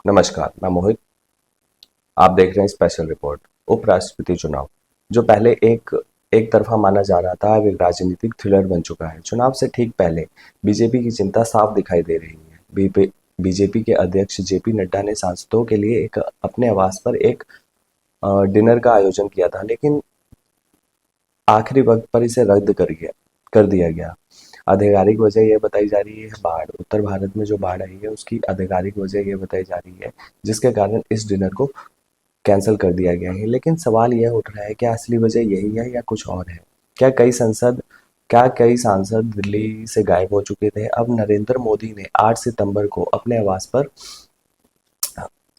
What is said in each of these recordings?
नमस्कार, मैं मोहित। आप देख रहे हैं स्पेशल रिपोर्ट। उपराष्ट्रपति चुनाव जो पहले एक तरफा माना जा रहा था, अब एक राजनीतिक थ्रिलर बन चुका है। चुनाव से ठीक पहले बीजेपी की चिंता साफ दिखाई दे रही है। बीजेपी के अध्यक्ष जेपी नड्डा ने सांसदों के लिए अपने आवास पर एक डिनर का आयोजन किया था, लेकिन आखिरी वक्त पर इसे रद्द कर दिया गया। आधिकारिक वजह यह बताई जा रही है बाढ़। उत्तर भारत में जो बाढ़ आई है उसकी आधिकारिक वजह यह बताई जा रही है, जिसके कारण इस डिनर को कैंसिल कर दिया गया है। लेकिन सवाल यह उठ रहा है, क्या असली वजह यही है या कुछ और है? क्या कई सांसद दिल्ली से गायब हो चुके थे? अब नरेंद्र मोदी ने 8 सितंबर को अपने आवास पर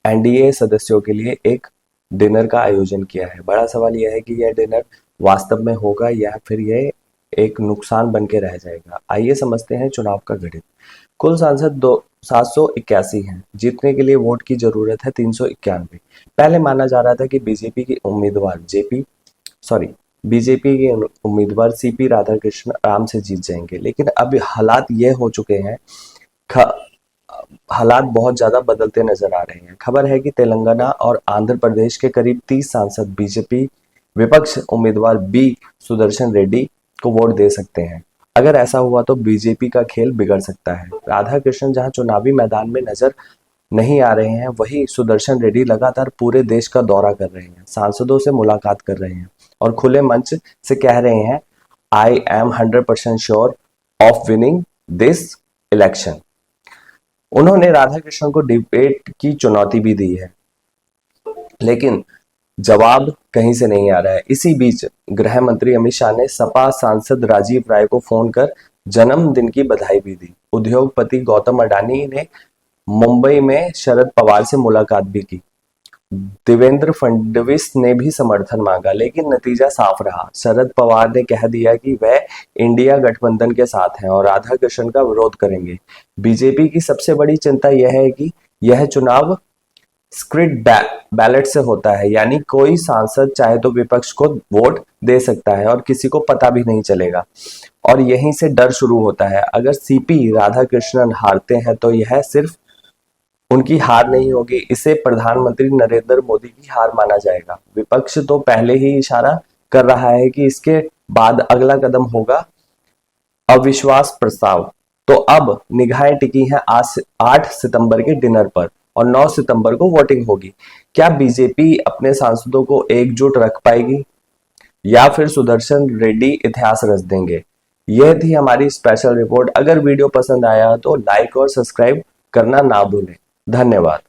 एनडीए सदस्यों के लिए एक डिनर का आयोजन किया है। बड़ा सवाल यह है कि यह डिनर वास्तव में होगा या फिर यह एक नुकसान बन के रह जाएगा। आइए समझते हैं चुनाव का गणित। कुल सांसद 781 हैं। जीतने के लिए वोट की जरूरत है 391। पहले माना जा रहा था कि बीजेपी के उम्मीदवार सीपी राधाकृष्ण आराम से जीत जाएंगे, लेकिन अब हालात ये हो चुके हैं, हालात बहुत ज्यादा बदलते नजर आ रहे हैं। खबर है कि तेलंगाना और आंध्र प्रदेश के करीब 30 सांसद बीजेपी विपक्ष उम्मीदवार बी सुदर्शन रेड्डी को वोट दे सकते हैं। अगर ऐसा हुआ तो बीजेपी का खेल बिगड़ सकता है। राधाकृष्णन जहां चुनावी मैदान में नजर नहीं आ रहे हैं, वहीं सुदर्शन रेड्डी लगातार पूरे देश का दौरा कर रहे हैं, सांसदों से मुलाकात कर रहे हैं और खुले मंच से कह रहे हैं, I am 100% sure of winning this election. उन्होंने राधाकृष्णन को डिबेट की चुनौती भी दी है, लेकिन जवाब कहीं से नहीं आ रहा है। इसी बीच गृह मंत्री अमित शाह ने सपा सांसद राजीव राय को फोन कर जन्मदिन की बधाई भी दी। उद्योगपति गौतम अडानी ने मुंबई में शरद पवार से मुलाकात भी की। देवेंद्र फडणवीस ने भी समर्थन मांगा, लेकिन नतीजा साफ रहा। शरद पवार ने कह दिया कि वह इंडिया गठबंधन के साथ हैं और राधाकृष्णन का विरोध करेंगे। बीजेपी की सबसे बड़ी चिंता यह है कि यह चुनाव स्क्रिप्ट बैलेट से होता है, यानी कोई सांसद चाहे तो विपक्ष को वोट दे सकता है और किसी को पता भी नहीं चलेगा। और यहीं से डर शुरू होता है। अगर सीपी राधाकृष्णन हारते हैं तो यह सिर्फ उनकी हार नहीं होगी, इसे प्रधानमंत्री नरेंद्र मोदी की हार माना जाएगा। विपक्ष तो पहले ही इशारा कर रहा है कि इसके बाद अगला कदम होगा अविश्वास प्रस्ताव। तो अब निगाहें टिकी हैं 8 सितंबर के डिनर पर और 9 सितंबर को वोटिंग होगी। क्या बीजेपी अपने सांसदों को एकजुट रख पाएगी या फिर सुदर्शन रेड्डी इतिहास रच देंगे? यह थी हमारी स्पेशल रिपोर्ट। अगर वीडियो पसंद आया तो लाइक और सब्सक्राइब करना ना भूलें। धन्यवाद।